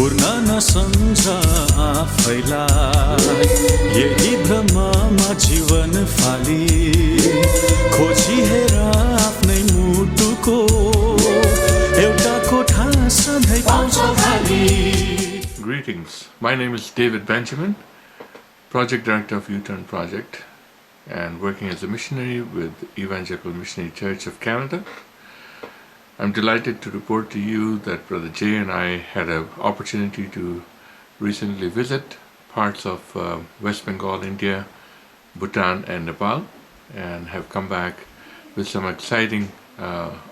पूर्ण नसम्झ आफैलाई, यही भ्रममा जीवन फाली, खोजी हेर आफ्नै मुटुको एउटा कोठा सधैँ पाउँछ खाली। Greetings. My name is David Benjamin, Project Director of U-Turn Project and working as a missionary with Evangelical Missionary Church of Canada. I'm delighted to report to you that Brother Jay and I had an opportunity to recently visit parts of West Bengal, India, Bhutan and Nepal, and have come back with some exciting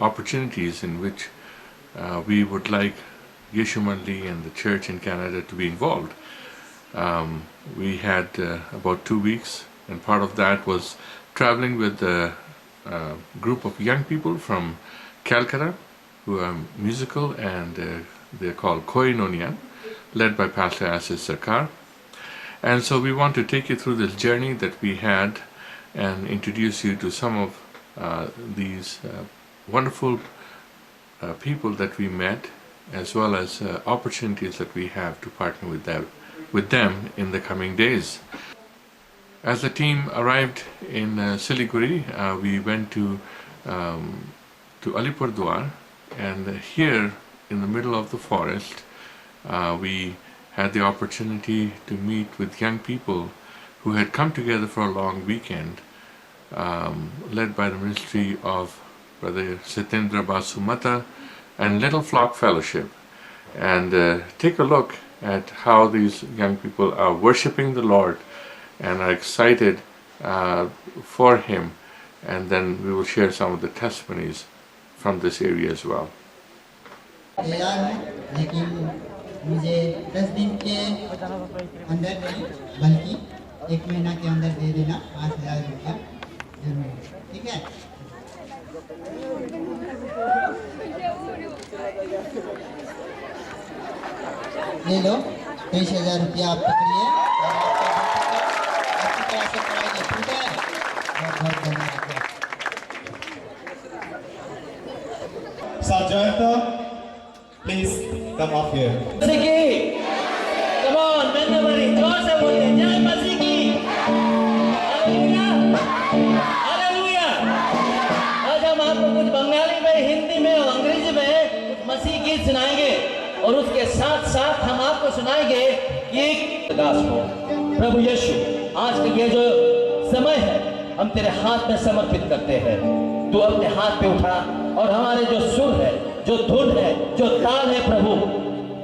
opportunities in which we would like Yeshu Mandi and the church in Canada to be involved. We had about 2 weeks, and part of that was traveling with a group of young people from Calcutta who are musical, and they're called Koinonian, led by Pastor Assis Sarkar. And so we want to take you through this journey that we had and introduce you to some of these wonderful people that we met, as well as opportunities that we have to partner with them in the coming days. As the team arrived in Siliguri, we went to Alipurduar, and here in the middle of the forest we had the opportunity to meet with young people who had come together for a long weekend, led by the ministry of Brother Sitendra Basumata and Little Flock Fellowship, and take a look at how these young people are worshiping the Lord and are excited for Him, and then we will share some of the testimonies from this area as well. लेकिन मुझे 10 दिन के अंदर नहीं बल्कि 1 महीना के अंदर दे देना 5,000 रुपया जरूर, ठीक है? ले लो 23,000 रुपया आप पकड़िए और आपकी तरह से पढ़ाइए, ठीक है? बहुत बहुत धन्यवाद। Sarjanta, please come up here. Masiki, come on, Mendamari, जोर से बोलिए, जय मसीह की, हालेलुया, हालेलुया। आज हम आपको कुछ बंगाली में, हिंदी में और अंग्रेजी में कुछ मसीह गीत सुनाएंगे, और उसके साथ साथ हम आपको सुनाएंगे कि दास को प्रभु यीशु, आज का ये जो समय है हम तेरे हाथ में समर्पित करते हैं। तू अपने हाथ पे उठा और हमारे जो सुर है, जो धुन है, जो ताल है प्रभु,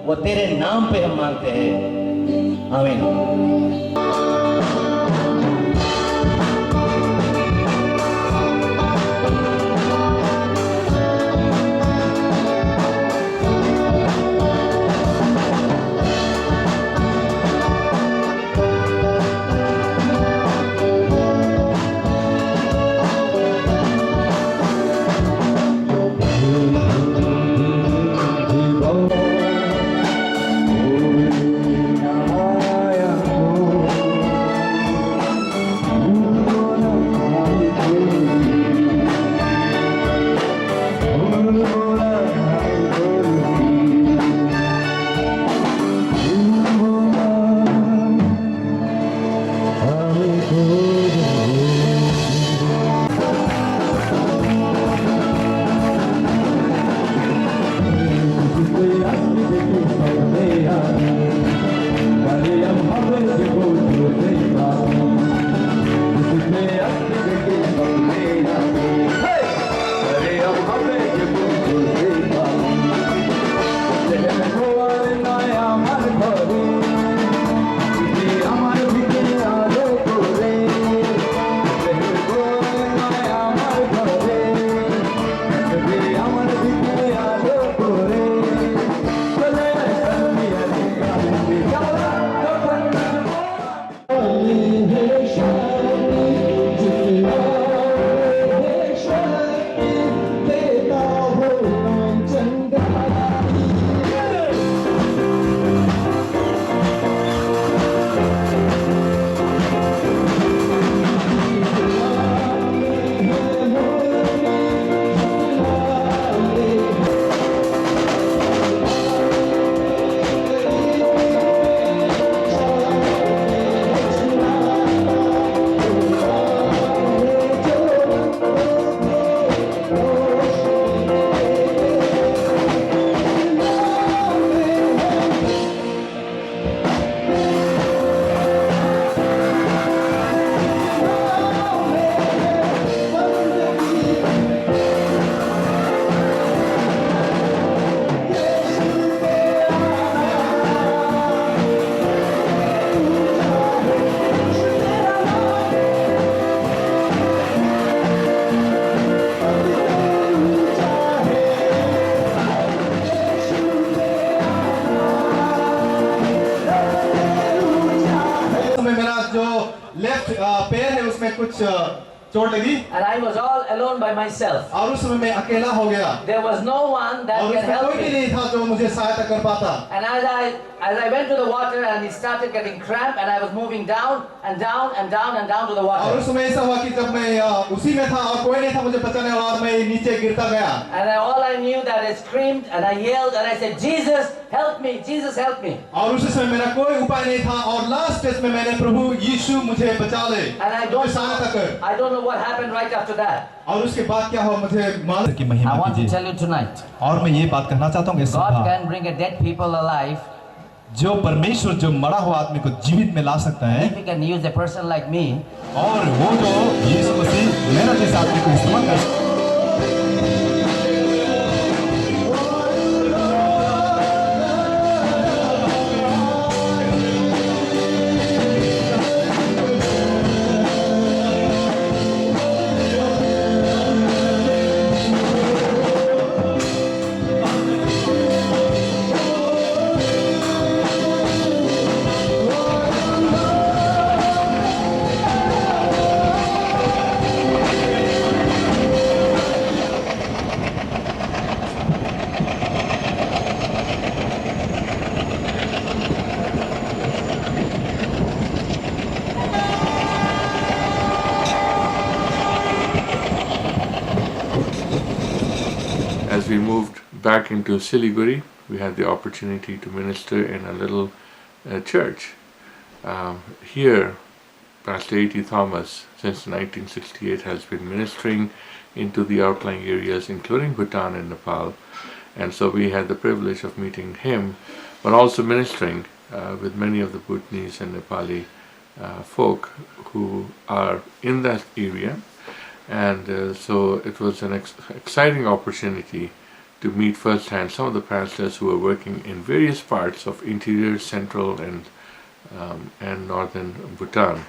वो तेरे नाम पे हम मांगते हैं। आमीन। चोट लगी and I was all alone by myself. और उस समय मैं अकेला हो गया There was no one that और can उसमें help कोई भी me. नहीं था जो मुझे सहायता कर पाता And as I went to the water and it started getting cramp and I was moving down and down and down and down to the और water. उस समय ऐसा हुआ कि जब मैं उसी में था और कोई नहीं था मुझे बचाने वाला और मैं नीचे गिरता गया And all I knew that I screamed and I yelled and I said, Jesus, help me, Jesus, help me. और उस समय मेरा कोई उपाय नहीं था और लास्ट स्टेज में मैंने प्रभु यीशु मुझे बचा ले And मुझे सहायता कर I don't know what happened right after that. और उसके बाद क्या हुआ मुझे मालूम की महिमा I want to कीजिए tell you tonight, और मैं ये बात कहना चाहता हूँ कि God सुबह can bring a dead people alive जो परमेश्वर जो मरा हुआ आदमी को जीवित में ला सकता है if He can use a person like me. और वो जो यीशु मसीह मेरा जैसे आदमी को इस्तेमाल कर As we moved back into Siliguri, we had the opportunity to minister in a little church. Here, Pastor A.T. Thomas, since 1968, has been ministering into the outlying areas, including Bhutan and Nepal. And so we had the privilege of meeting him, but also ministering with many of the Bhutanese and Nepali folk who are in that area. And so it was an exciting opportunity to meet firsthand some of the pastors who are working in various parts of interior, central, and northern Bhutan.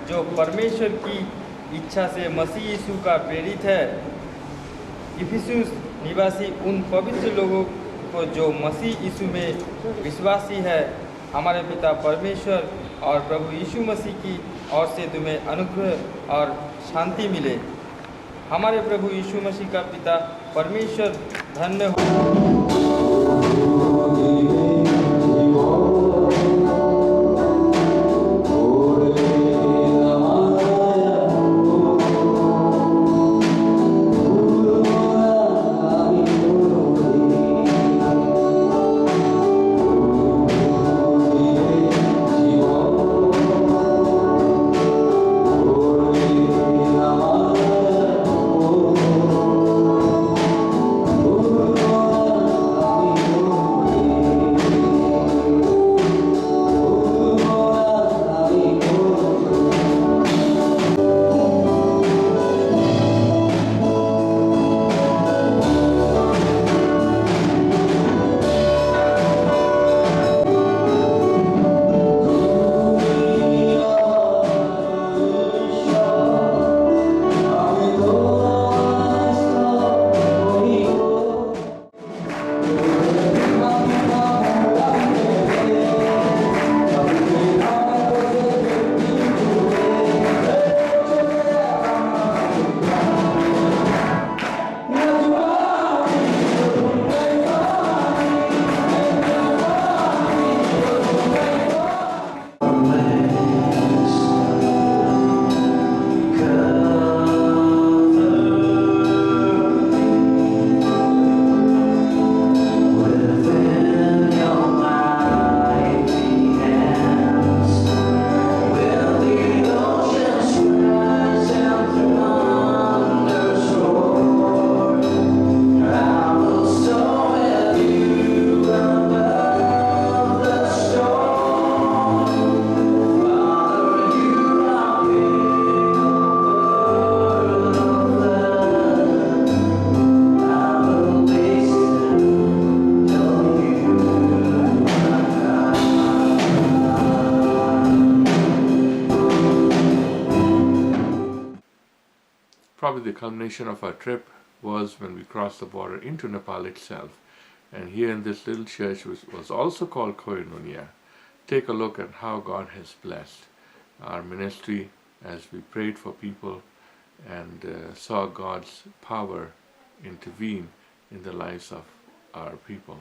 जो परमेश्वर की इच्छा से मसीह यीशु का प्रेरित है, इफिसुस निवासी उन पवित्र लोगों को जो मसीह यीशु में विश्वासी है, हमारे पिता परमेश्वर और प्रभु यीशु मसीह की ओर से तुम्हें अनुग्रह और शांति मिले। हमारे प्रभु यीशु मसीह का पिता परमेश्वर धन्य हो। probably the culmination of our trip was when we crossed the border into Nepal itself. And here in this little church, which was also called Koinonia, take a look at how God has blessed our ministry as we prayed for people and saw God's power intervene in the lives of our people.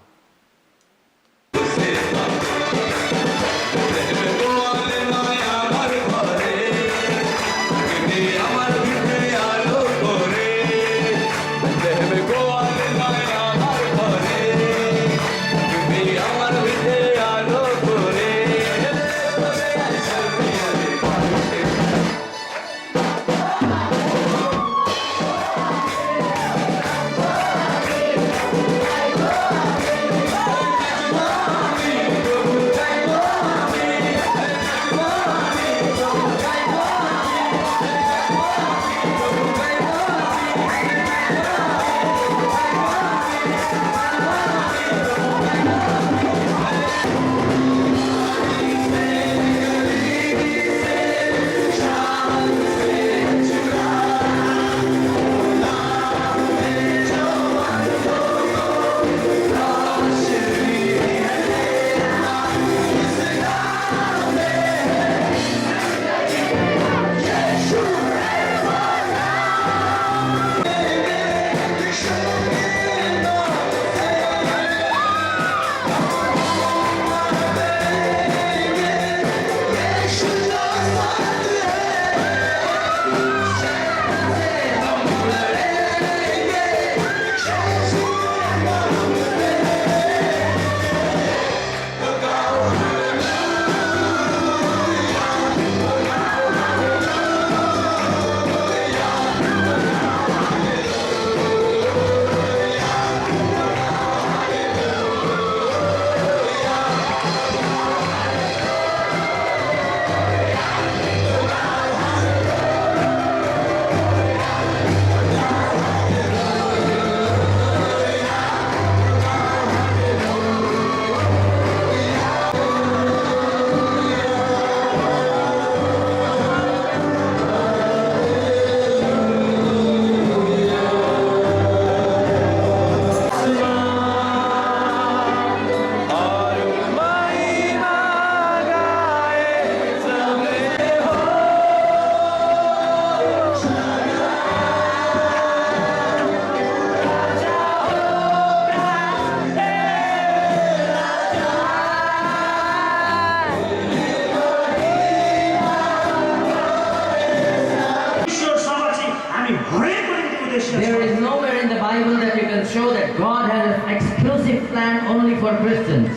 There is nowhere in the Bible that you can show that God has an exclusive plan only for Christians.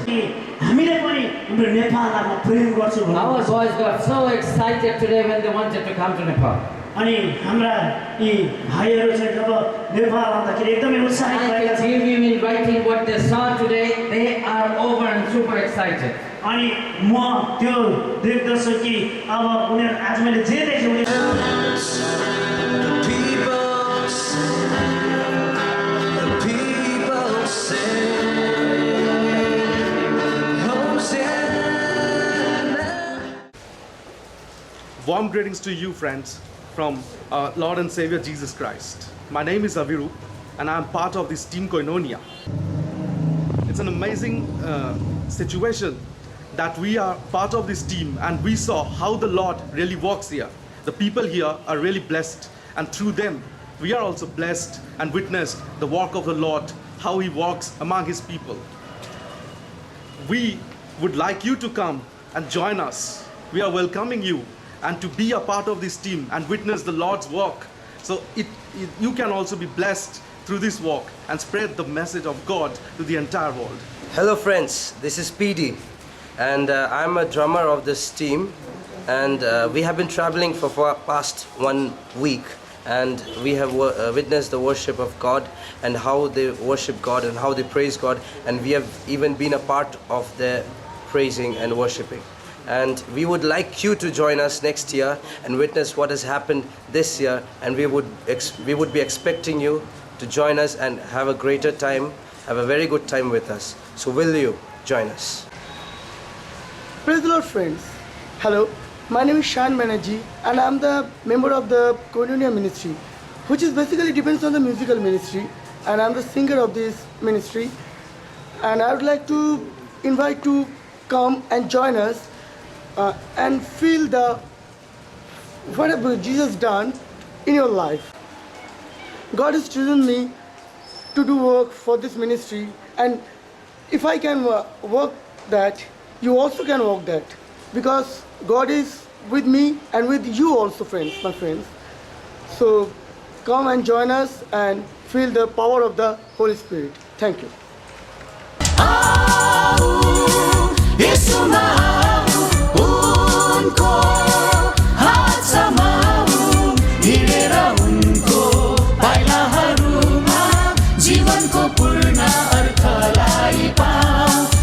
हामीले पनि हाम्रो नेपाललाई प्रेम गर्छौँ Our boys got so excited today when they wanted to come to Nepal. अनि हाम्रा यी भाइहरू चाहिँ जब नेपाल आउँदाखेरि एकदमै उत्साहित I भएका can छन् give you in writing what they saw today. They are over and super excited. अनि म त्यो देख्दछु कि अब उनीहरू आज मैले जे देखेँ Warm greetings to you, friends, from our Lord and Savior Jesus Christ. My name is Aviru, and I am part of this team Koinonia. It's an amazing situation that we are part of this team, and we saw how the Lord really works here. The people here are really blessed, and through them, we are also blessed and witnessed the work of the Lord, how He walks among His people. We would like you to come and join us. We are welcoming you and to be a part of this team and witness the Lord's work. So you can also be blessed through this walk and spread the message of God to the entire world. Hello friends, this is PD and I'm a drummer of this team, and we have been traveling for past 1 week, and we have witnessed the worship of God and how they worship God and how they praise God, and we have even been a part of their praising and worshiping. And we would like you to join us next year and witness what has happened this year, and we would be expecting you to join us and have a greater time, have a very good time with us. So will you join us? Praise the Lord, friends. Hello, my name is Shan Banerjee and I am the member of the Koinonia ministry. which is basically depends on the musical ministry, and I'm the singer of this ministry. And I would like to invite to come and join us and feel the whatever Jesus done in your life. God has chosen me to do work for this ministry, and if I can work that, you also can work that, because God is with me and with you also, friends, my friends. So come and join us and feel the power of the Holy Spirit. Thank you. जीवनको पूर्ण अर्थलाई पाऊ